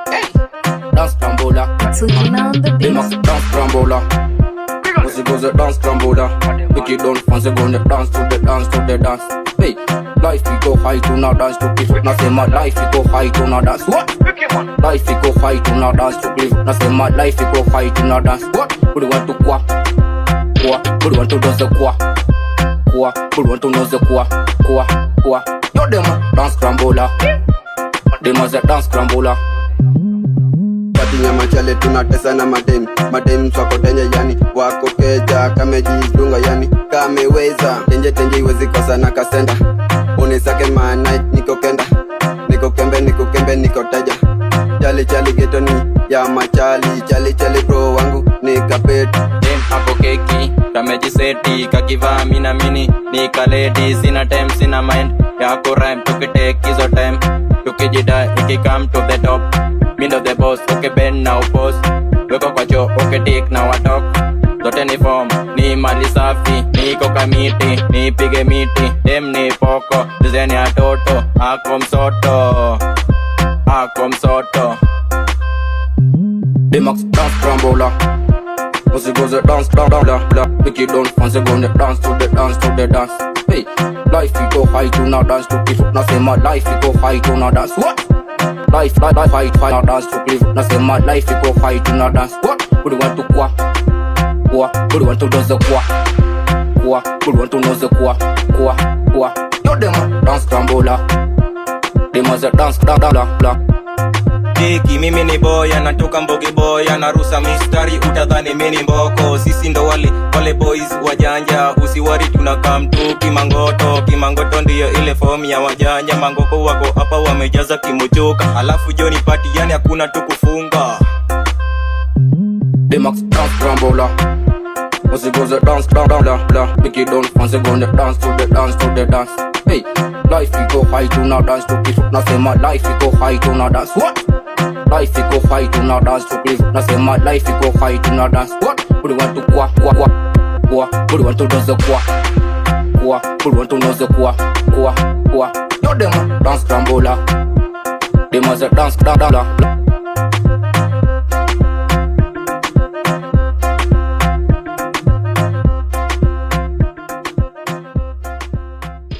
Hey, dance crambola. dmax dance crambola. Pussy goes a dance crambola. Pick it down, fancy gonna dance to the dance to the dance. Hey, life we go high to now dance to cliff. Now say my life we go high to now dance. What? Life we go high to now dance to cliff. Now say my life we go high to now dance. What? Who do you want to qua? Qua? Who do you want to dance the qua? Qua? Who do you want to know the qua? Qua? Qua? Yo dem dance crambola. Dem a dance crambola. Nyama chale tunatesa na madem swako tenye yani wako keja kamejidunga yani kameweza tenje iwezi kosa na kasenda unisake manai niko kembe niko taja chali geto ni ya machali chali bro wangu nikapeti dem hapo keki kamejiseti kakivaa mina mini nikaledi sina time sina mind yako rhyme tukitake hizo time tukijida ikikam to the top Mind of the boss, okay bend now pose. Weko kwa cho, okay take now atalk. Zote ni form, ni mali safi. Niko kamiti, ni pige miti. Dem ni poko, dizeni ya toto. Ako msoto dmax dance crambola. Pussy goes a dance crambola. Pick it down, fancy gonna dance to the dance to the dance. Hey, life we go high to now dance to cliff. Now say my life we go high to now dance. What? Life, fight, now dance to cliff. Now say my life we go high to now dance. What? Who do you want to qua? Qua? Who do you want to dance the qua? Qua? Who do you want to know the qua? Qua? Qua? Yo dem dance crambola. Dem a dance crambola. Diki mimi ni boy, anatoka mbogi boy, anarusa mistari utadhani mimi ni mboko. Sisi ndo wale boys wajanja, usiwari tunakaa mtu kimangoto ndiyo ile form ya wajanja. Mangoko wako hapa wamejaza kimuchoka, alafu Johnny party yani hakuna tu kufunga. dmax dance crambola. Pussy goes a dance crambola. Pick it down, fancy gonna dance to the dance to the dance. Hey, life we go high to now dance to cliff. Now say my life we go high to now dance. What? Life we go high to now dance to cliff. Now say my life we go high to now dance. What? Who do you want to qua? Qua? Who do you want to dance the qua? Qua? Who do you want to know the qua? Qua? Yo dem dance crambola. Dem a dance crambola.